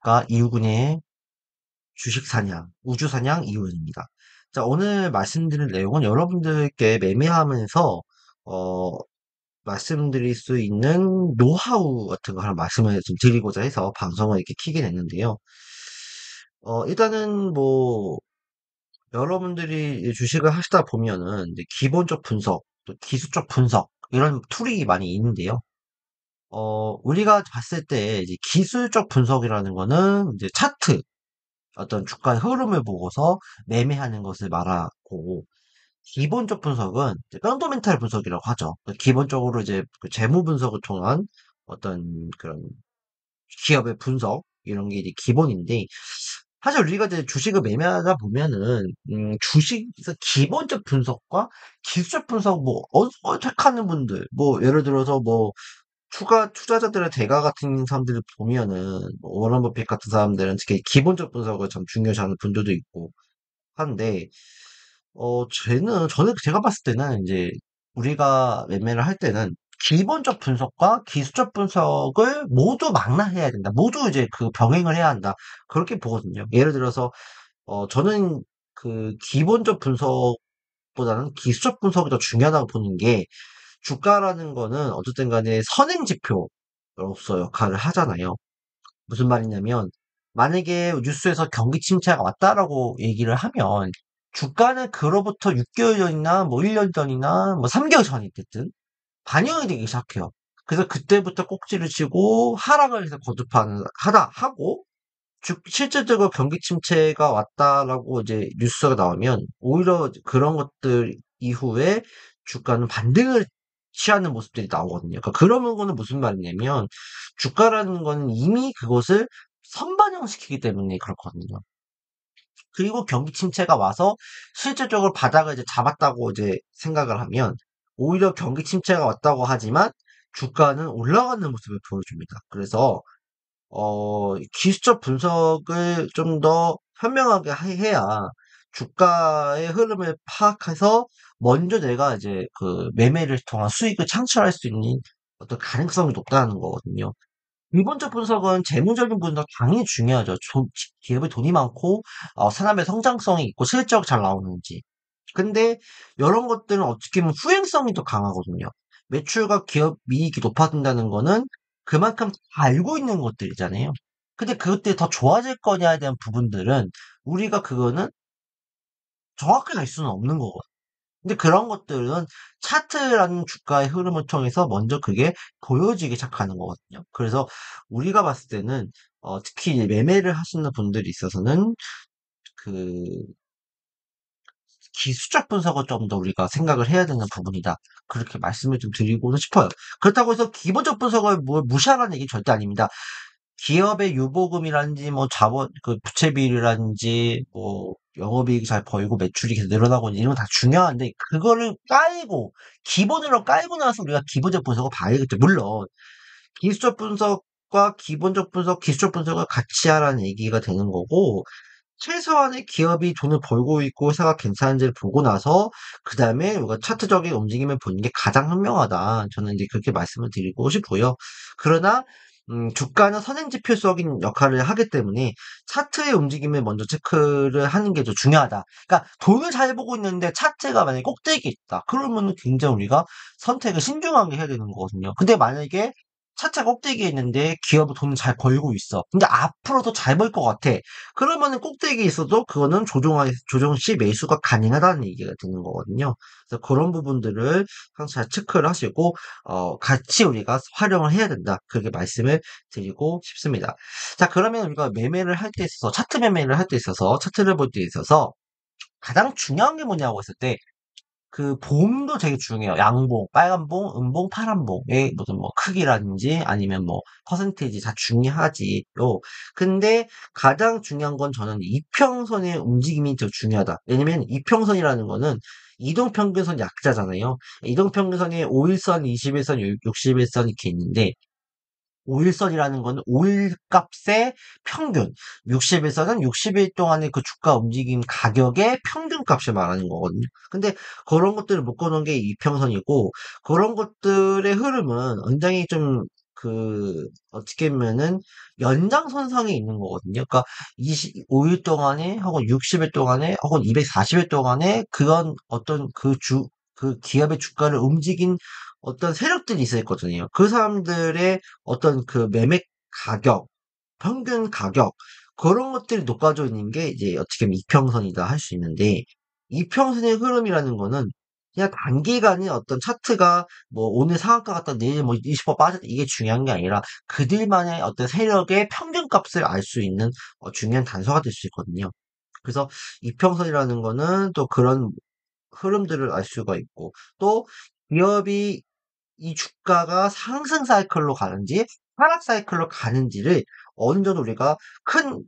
안녕하십니까. 이유근의 주식 사냥, 우주 사냥 이유근입니다. 자, 오늘 말씀드릴 내용은 여러분들께 매매하면서, 어, 말씀드릴 수 있는 노하우 같은 거 하나 말씀을 좀 드리고자 해서 방송을 이렇게 키게 됐는데요. 일단은 뭐, 여러분들이 주식을 하시다 보면은, 이제 기본적 분석, 또 기술적 분석, 이런 툴이 많이 있는데요. 우리가 봤을 때, 이제 기술적 분석이라는 거는, 이제 차트, 어떤 주가의 흐름을 보고서 매매하는 것을 말하고 기본적 분석은 이제 펀더멘탈 분석이라고 하죠. 기본적으로 이제 그 재무 분석을 통한 어떤 그런 기업의 분석 이런 게 이제 기본인데 사실 우리가 이제 주식을 매매하다 보면은 주식에서 기본적 분석과 기술적 분석 뭐 택하는 분들 뭐 예를 들어서 뭐 추가 투자자들의 대가 같은 사람들을 보면은 뭐 워런 버핏 같은 사람들은 특히 기본적 분석을 참 중요시하는 분들도 있고 한데 저는 제가 봤을 때는 이제 우리가 매매를 할 때는 기본적 분석과 기술적 분석을 모두 망라해야 된다. 모두 이제 그 병행을 해야 한다. 그렇게 보거든요. 예를 들어서 저는 그 기본적 분석보다는 기술적 분석이 더 중요하다고 보는 게 주가라는 거는 어쨌든 간에 선행 지표로서 역할을 하잖아요. 무슨 말이냐면 만약에 뉴스에서 경기 침체가 왔다라고 얘기를 하면 주가는 그로부터 6개월 전이나 뭐 1년 전이나 뭐 3개월 전이 됐든 반영이 되기 시작해요. 그래서 그때부터 꼭지를 치고 하락을 해서 거듭하는 하다 하고 실질적으로 경기 침체가 왔다라고 이제 뉴스가 나오면 오히려 그런 것들 이후에 주가는 반등을 취하는 모습들이 나오거든요. 그러니까 그런 거는 무슨 말이냐면 주가라는 거는 이미 그것을 선반영시키기 때문에 그렇거든요. 그리고 경기 침체가 와서 실질적으로 바닥을 이제 잡았다고 이제 생각을 하면 오히려 경기 침체가 왔다고 하지만 주가는 올라가는 모습을 보여줍니다. 그래서 기술적 분석을 좀 더 현명하게 해야 주가의 흐름을 파악해서 먼저 내가 이제 그 매매를 통한 수익을 창출할 수 있는 어떤 가능성이 높다는 거거든요. 기본적 분석은 재무적인 분석 당연히 중요하죠. 기업에 돈이 많고 사람의 성장성이 있고 실적 잘 나오는지. 근데 이런 것들은 어떻게 보면 후행성이 더 강하거든요. 매출과 기업 이익이 높아진다는 거는 그만큼 다 알고 있는 것들이잖아요. 근데 그것들이 더 좋아질 거냐에 대한 부분들은 우리가 그거는 정확하게 알 수는 없는 거거든요. 근데 그런 것들은 차트라는 주가의 흐름을 통해서 먼저 그게 보여지기 시작하는 거거든요. 그래서 우리가 봤을 때는 특히 이제 매매를 하시는 분들이 있어서는 그 기술적 분석을 좀 더 우리가 생각을 해야 되는 부분이다. 그렇게 말씀을 좀 드리고는 싶어요. 그렇다고 해서 기본적 분석을 뭐 무시하라는 얘기 절대 아닙니다. 기업의 유보금이라든지 뭐 자본 그 부채 비율이라든지 뭐 영업이익이 잘 벌고 매출이 계속 늘어나고 이런 건 다 중요한데 그거를 깔고 기본으로 깔고 나서 우리가 기본적 분석을 봐야겠죠. 물론 기술적 분석과 기본적 분석, 기술적 분석을 같이 하라는 얘기가 되는 거고 최소한의 기업이 돈을 벌고 있고 회사가 괜찮은지를 보고 나서 그다음에 우리가 차트적인 움직임을 보는 게 가장 현명하다. 저는 이제 그렇게 말씀을 드리고 싶고요. 그러나 주가는 선행지표적인 역할을 하기 때문에 차트의 움직임을 먼저 체크를 하는 게 더 중요하다. 그러니까 돈을 잘 보고 있는데 차트가 만약에 꼭대기에 있다. 그러면은 굉장히 우리가 선택을 신중하게 해야 되는 거거든요. 근데 만약에 차트가 꼭대기에 있는데 기업은 돈을 잘 벌고 있어. 근데 앞으로 더 잘 벌 것 같아. 그러면은 꼭대기에 있어도 그거는 조정 시 매수가 가능하다는 얘기가 되는 거거든요. 그래서 그런 부분들을 항상 잘 체크를 하시고 같이 우리가 활용을 해야 된다. 그렇게 말씀을 드리고 싶습니다. 자, 그러면 우리가 매매를 할 때 있어서 차트 매매를 할 때 있어서 차트를 볼 때 있어서 가장 중요한 게 뭐냐고 했을 때 그 봄도 되게 중요해요. 양봉, 빨간봉, 음봉, 파란봉의 무슨 뭐 크기라든지 아니면 뭐 퍼센테이지 다 중요하지요. 근데 가장 중요한 건 저는 이평선의 움직임이 더 중요하다. 왜냐면 이평선이라는 거는 이동평균선 약자잖아요. 이동평균선이 5일선, 20일선, 60일선 이렇게 있는데 5일선이라는 거는 5일 값의 평균, 60일선은 60일 동안의 그 주가 움직임 가격의 평균 값을 말하는 거거든요. 근데 그런 것들을 묶어놓은 게 이평선이고, 그런 것들의 흐름은 굉장히 좀 어떻게 보면은 연장선상에 있는 거거든요. 그러니까 25일 동안에, 혹은 60일 동안에, 혹은 240일 동안에 그런 어떤 그 기업의 주가를 움직인 어떤 세력들이 있었거든요. 그 사람들의 어떤 그 매매 가격, 평균 가격, 그런 것들이 녹아져 있는 게 이제 어떻게 보면 이평선이다 할 수 있는데, 이평선의 흐름이라는 거는 그냥 단기간에 어떤 차트가 뭐 오늘 상한가 갔다 내일 뭐 20% 빠졌다 이게 중요한 게 아니라 그들만의 어떤 세력의 평균값을 알 수 있는 중요한 단서가 될 수 있거든요. 그래서 이평선이라는 거는 또 그런 흐름들을 알 수가 있고, 또 기업이 이 주가가 상승 사이클로 가는지 하락 사이클로 가는지를 어느 정도 우리가 큰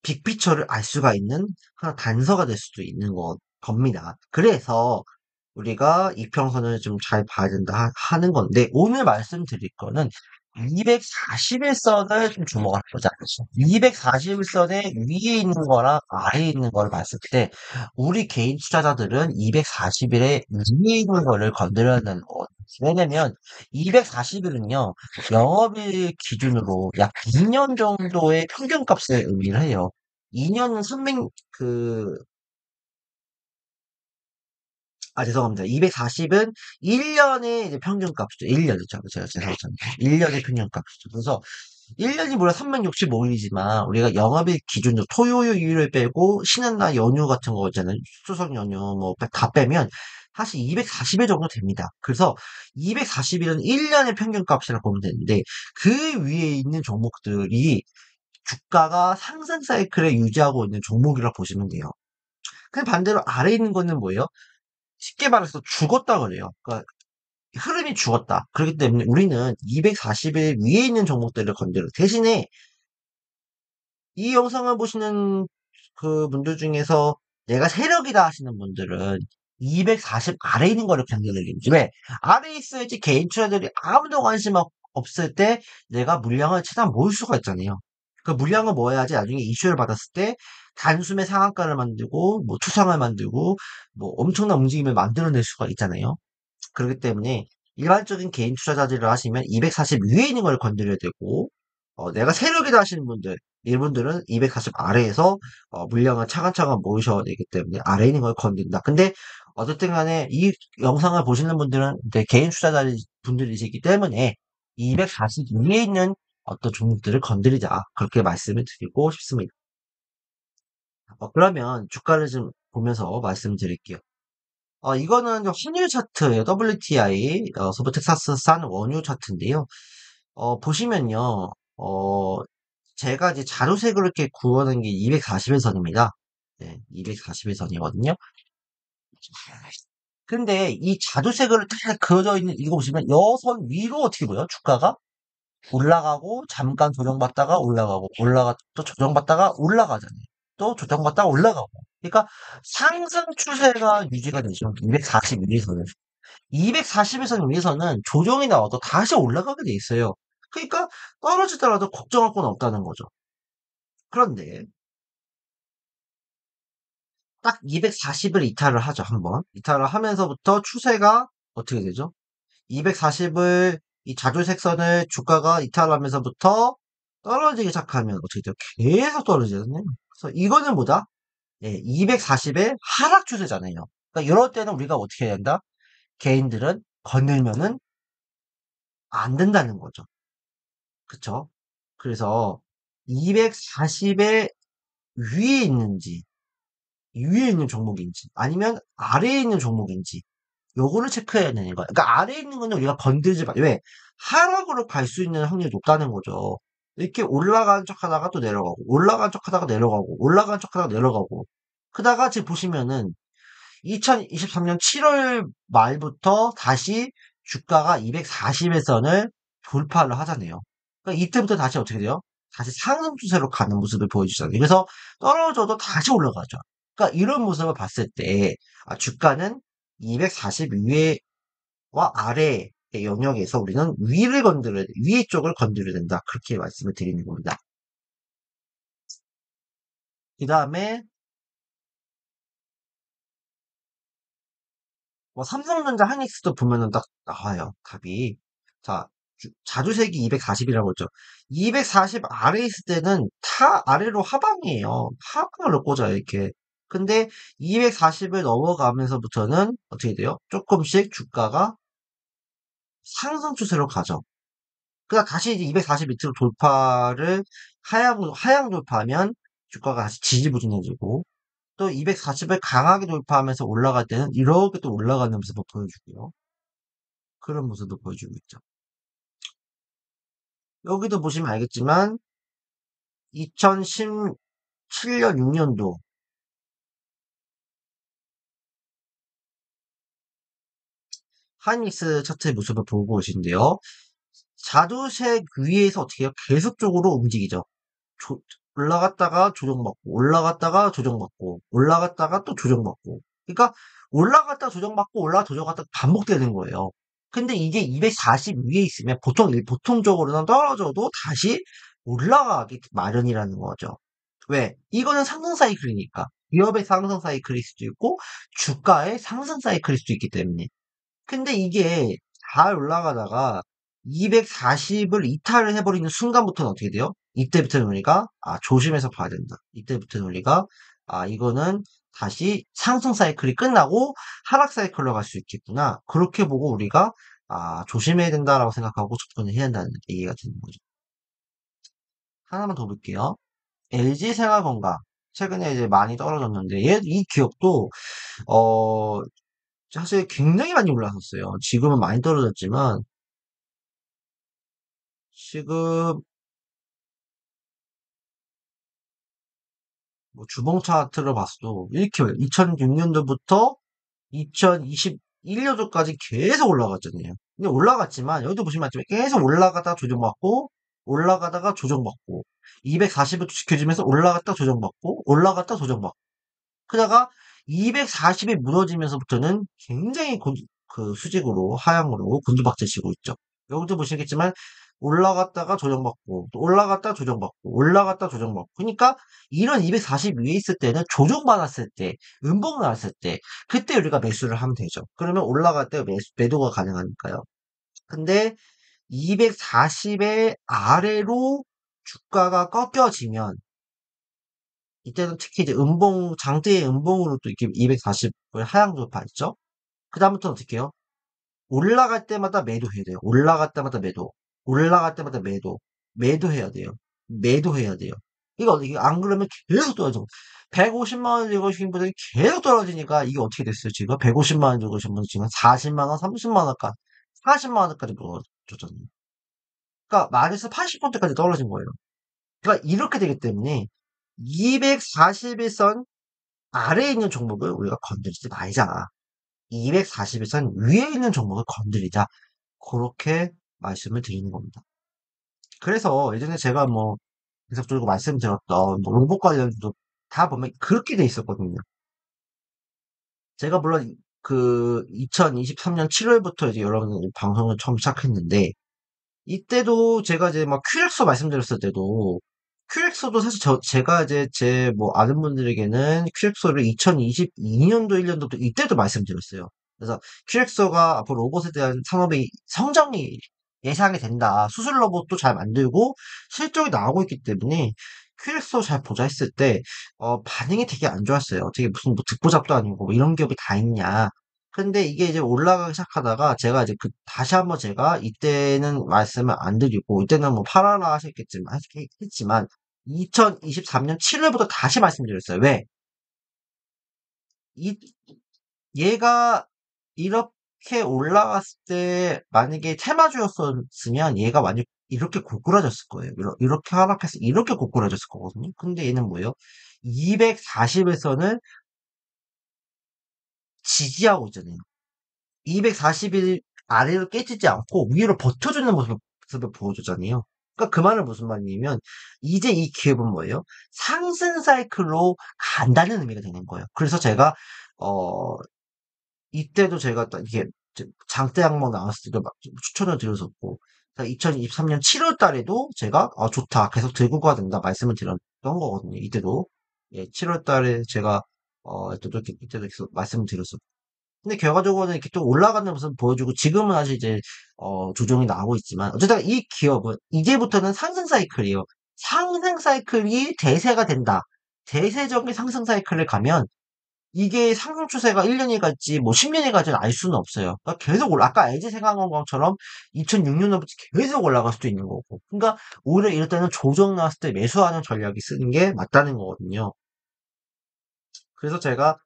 빅피처를 알 수가 있는 하나 단서가 될 수도 있는 겁니다. 그래서 우리가 이평선을 좀 잘 봐야 된다 하는 건데, 오늘 말씀드릴 거는 241선을 좀 주목을 해보자. 241선의 위에 있는 거랑 아래에 있는 거를 봤을 때 우리 개인 투자자들은 240일에 위에 있는 거를 건드려야 되는 거거든요. 왜냐면 240일은요 영업일 기준으로 약 2년 정도의 평균값을 의미를 해요. 2년은 300, 죄송합니다. 240은 1년의 이제 평균값이죠. 1년이죠. 제가 죄송합니다. 1년의 평균값이죠. 그래서 1년이 무려 365일이지만 우리가 영업일 기준으로 토요일을 빼고 쉬는 날 연휴 같은 거 있잖아요. 추석 연휴 뭐 다 빼면 사실 240일 정도 됩니다. 그래서 240일은 1년의 평균값이라고 보면 되는데, 그 위에 있는 종목들이 주가가 상승 사이클에 유지하고 있는 종목이라고 보시면 돼요. 근데 반대로 아래에 있는 거는 뭐예요? 쉽게 말해서 죽었다 그래요. 그러니까 흐름이 죽었다. 그렇기 때문에 우리는 240일 위에 있는 종목들을 건드려. 대신에 이 영상을 보시는 그 분들 중에서 내가 세력이다 하시는 분들은 240 아래에 있는 거를 건드리지. 왜? 아래에 있어야지 개인 투자들이 아무도 관심 없을 때 내가 물량을 최대한 모을 수가 있잖아요. 그 물량을 모아야지 나중에 이슈를 받았을 때 단숨에 상한가를 만들고 뭐 투상을 만들고 뭐 엄청난 움직임을 만들어낼 수가 있잖아요. 그렇기 때문에 일반적인 개인 투자자들을 하시면 240 위에 있는 걸 건드려야 되고, 내가 세력이다 하시는 분들, 이분들은 240 아래에서 물량을 차근차근 모으셔야 되기 때문에 아래에 있는 걸 건든다. 근데 어쨌든 간에 이 영상을 보시는 분들은 이제 개인 투자자 분들이시기 때문에 240 위에 있는 어떤 종목들을 건드리자. 그렇게 말씀을 드리고 싶습니다. 그러면 주가를 좀 보면서 말씀드릴게요. 이거는 환율 차트예요. WTI, 서부 텍사스산 원유 차트인데요. 보시면요. 제가 이제 자료색으로 이렇게 구워낸 게 240일선입니다. 네, 240일선이거든요. 근데 이 자주색으로 딱 그어져 있는 이거 보시면 여선 위로 어떻게 보여? 주가가 올라가고 잠깐 조정받다가 올라가고 올라가 또 조정받다가 올라가잖아요. 또 조정받다가 올라가고. 그러니까 상승 추세가 유지가 되죠. 241일선은. 241선 위에서는 조정이 나와도 다시 올라가게 돼 있어요. 그러니까 떨어지더라도 걱정할 건 없다는 거죠. 그런데 딱 240을 이탈을 하죠, 한번. 이탈을 하면서부터 추세가 어떻게 되죠? 240을 이 자주색선을 주가가 이탈하면서부터 떨어지기 시작하면 어떻게 돼요? 계속 떨어지거든요. 그래서 이거는 뭐다? 240의 하락 추세잖아요. 그러니까 이럴 때는 우리가 어떻게 해야 된다? 개인들은 건들면은 안 된다는 거죠. 그쵸? 그래서 240의 위에 있는지, 위에 있는 종목인지, 아니면 아래에 있는 종목인지, 요거를 체크해야 되는 거야. 그러니까 아래에 있는 거는 우리가 건들지 마. 왜? 하락으로 갈 수 있는 확률이 높다는 거죠. 이렇게 올라가는 척 하다가 또 내려가고, 올라가는 척 하다가 내려가고, 올라가는 척 하다가 내려가고. 그다가 지금 보시면은 2023년 7월 말부터 다시 주가가 240일선을 돌파를 하잖아요. 그러니까 이때부터 다시 어떻게 돼요? 다시 상승 추세로 가는 모습을 보여주잖아요. 그래서 떨어져도 다시 올라가죠. 그러니까 이런 모습을 봤을 때 주가는 240 위와 아래의 영역에서 우리는 위에 쪽을 건드려야 된다. 그렇게 말씀을 드리는 겁니다. 그 다음에 뭐 삼성전자, 하이닉스도 보면은 딱 나와요. 답이. 자, 자주색이 240이라고 했죠. 240 아래 있을 때는 아래로 하방이에요. 하방으로 꽂아요, 이렇게. 근데 240을 넘어가면서부터는 어떻게 돼요? 조금씩 주가가 상승 추세로 가죠. 그러니까 다시 이제 240 밑으로 돌파를 하향 돌파하면 주가가 다시 지지부진해지고 또 240을 강하게 돌파하면서 올라갈 때는 이렇게 또 올라가는 모습을 보여주고요. 그런 모습을 보여주고 있죠. 여기도 보시면 알겠지만 2017년, 6년도 하이닉스 차트의 모습을 보고 계신데요. 자주색 위에서 어떻게 해요? 계속적으로 움직이죠. 조- 올라갔다가 조정받고, 올라갔다가 조정받고, 올라갔다가 또 조정받고. 그러니까 올라갔다 조정받고, 올라갔다 조정받다 반복되는 거예요. 근데 이게 240 위에 있으면 보통적으로는 떨어져도 다시 올라가기 마련이라는 거죠. 왜? 이거는 상승 사이클이니까. 기업의 상승 사이클일 수도 있고, 주가의 상승 사이클일 수도 있기 때문에. 근데 이게 잘 올라가다가 240을 이탈을 해버리는 순간부터는 어떻게 돼요? 이때부터는 우리가 조심해서 봐야 된다. 이때부터는 우리가 이거는 다시 상승 사이클이 끝나고 하락 사이클로 갈 수 있겠구나. 그렇게 보고 우리가 조심해야 된다라고 생각하고 접근을 해야 한다는 얘기가 되는 거죠. 하나만 더 볼게요. LG생활건강 최근에 이제 많이 떨어졌는데 이 기업도 어 사실 굉장히 많이 올랐었어요. 지금은 많이 떨어졌지만 지금 뭐 주봉 차트를 봤어도 이렇게 2006년도부터 2021년도까지 계속 올라갔잖아요. 근데 올라갔지만 여기도 보시면 알지만 계속 올라가다가 조정받고 올라가다가 조정받고 240을 지켜주면서 올라갔다 조정받고 올라갔다 조정받고 그러다가 240이 무너지면서부터는 굉장히 그 수직으로 하향으로 곤두박질 치고 있죠. 여기도 보시겠지만 올라갔다가 조정받고 또 올라갔다 조정받고 올라갔다 조정받고 그러니까 이런 240 위에 있을 때는 조정받았을 때 음봉 나왔을 때 그때 우리가 매수를 하면 되죠. 그러면 올라갈 때 매도가 가능하니까요. 근데 240의 아래로 주가가 꺾여지면 이때는 특히 이제 장대의 음봉으로 또 이렇게 240을 하향 돌파했죠. 그다음부터는 어떻게 해요? 올라갈 때마다 매도해야 돼요. 올라갈 때마다 매도. 올라갈 때마다 매도. 매도해야 돼요. 매도해야 돼요. 이거 어떻게, 안 그러면 계속 떨어져. 150만 원 들고 계신 분들이 계속 떨어지니까 이게 어떻게 됐어요, 지금? 150만 원 들고 계신 분들 지금 40만 원, 30만 원까지, 40만 원까지 떨어졌잖아요. 그러니까 말해서 80%까지 떨어진 거예요. 그러니까 이렇게 되기 때문에 241선 아래에 있는 종목을 우리가 건드리지 말자. 241선 위에 있는 종목을 건드리자. 그렇게 말씀을 드리는 겁니다. 그래서 예전에 제가 뭐 계속적으로 말씀드렸던 뭐 롱복 관련도 다 보면 그렇게 돼 있었거든요. 제가 물론 그 2023년 7월부터 이제 여러 방송을 처음 시작했는데 이때도 제가 이제 막 QXO 말씀드렸을 때도 QXO도 사실 제가 이제 제 뭐 아는 분들에게는 QXO를 2022년도 1년도 이때도 말씀드렸어요. 그래서 QXO가 앞으로 로봇에 대한 산업의 성장이 예상이 된다. 수술 로봇도 잘 만들고 실적이 나오고 있기 때문에 QXO 잘 보자 했을 때 반응이 되게 안 좋았어요. 되게 무슨 뭐 듣보잡도 아니고 뭐 이런 기업이 다 있냐. 근데 이게 이제 올라가기 시작하다가 제가 이제 다시 한번 제가 이때는 말씀을 안 드리고 이때는 뭐 팔아라 했지만 2023년 7월부터 다시 말씀드렸어요. 왜? 이 얘가 이렇게 올라갔을 때 만약에 테마주였었으면 얘가 완전 이렇게 고꾸라졌을 거예요. 이렇게 하락해서 이렇게 고꾸라졌을 거거든요. 근데 얘는 뭐예요? 240에서는 지지하고 있잖아요. 240일 아래로 깨지지 않고 위로 버텨주는 모습을 보여주잖아요. 그러니까 그 말은 무슨 말이냐면 이제 이 기업은 뭐예요? 상승 사이클로 간다는 의미가 되는 거예요. 그래서 제가 어 이때도 제가 딱 이게 장대 항목 나왔을 때도 막 추천을 드렸었고 2023년 7월 달에도 제가 좋다 계속 들고 가야 된다 말씀을 드렸던 거거든요. 이때도 예, 7월 달에 제가 이때도 계속 말씀을 드렸었고 근데 결과적으로는 이렇게 좀 올라가는 모습 보여주고 지금은 사실 이제 조정이 나오고 있지만 어쨌든 이 기업은 이제부터는 상승 사이클이에요. 상승 사이클이 대세가 된다. 대세적인 상승 사이클을 가면 이게 상승 추세가 1년이 갈지 뭐 10년이 갈지는 알 수는 없어요. 그러니까 계속 올라 아까 LG 생활건강처럼 2006년부터 계속 올라갈 수도 있는 거고. 그러니까 오히려 이럴 때는 조정 나왔을 때 매수하는 전략이 쓰는 게 맞다는 거거든요. 그래서 제가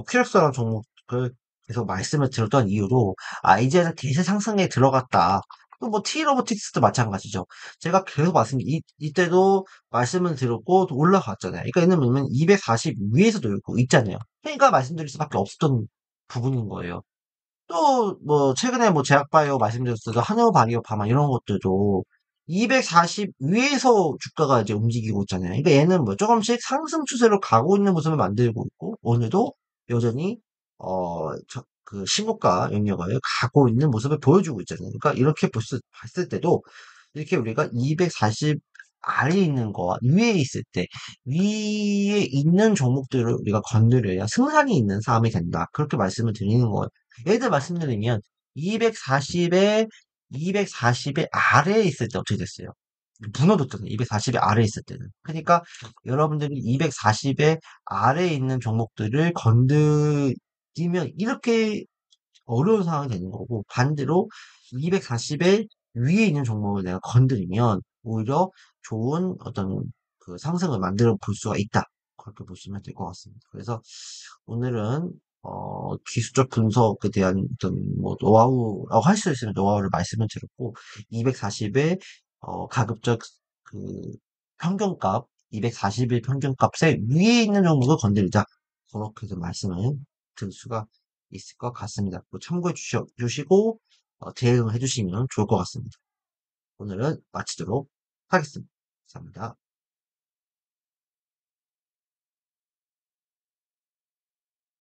퀴렉스라는 종목을 계속 말씀을 드렸던 이유로 이제는 대세 상승에 들어갔다. 또 뭐 T로보틱스도 마찬가지죠. 제가 계속 이때도 말씀을 드렸고 또 올라갔잖아요. 그러니까 얘는 뭐냐면 240 위에서 돌고 있잖아요. 그러니까 말씀드릴 수밖에 없었던 부분인 거예요. 또 뭐 최근에 뭐 제약바이오 말씀드렸어도 한우바이오 파마 이런 것들도 240 위에서 주가가 이제 움직이고 있잖아요. 그러니까 얘는 뭐 조금씩 상승 추세로 가고 있는 모습을 만들고 있고 오늘도 여전히 그 신고가 영역을 가고 있는 모습을 보여주고 있잖아요. 그러니까 이렇게 봤을 때도 이렇게 우리가 240 아래에 있는 거와 위에 있을 때 위에 있는 종목들을 우리가 건드려야 승산이 있는 싸움이 된다. 그렇게 말씀을 드리는 거예요. 예를 들어 말씀드리면 240에 240에 아래에 있을 때 어떻게 됐어요? 무너졌잖아요. 240에 아래에 있을 때는. 그러니까 여러분들이 240에 아래에 있는 종목들을 건드리면 이렇게 어려운 상황이 되는 거고 반대로 240에 위에 있는 종목을 내가 건드리면 오히려 좋은 어떤 그 상승을 만들어 볼 수가 있다. 그렇게 보시면 될 것 같습니다. 그래서 오늘은 기술적 분석에 대한 어떤 뭐 노하우라고 할 수 있으면 노하우를 말씀을 드렸고 240의 가급적 그 평균값 240일 평균값에 위에 있는 종목을 건드리자 그렇게 좀 말씀을 드릴 수가 있을 것 같습니다. 뭐 참고해 주시고 대응을 해주시면 좋을 것 같습니다. 오늘은 마치도록 하겠습니다. 감사합니다.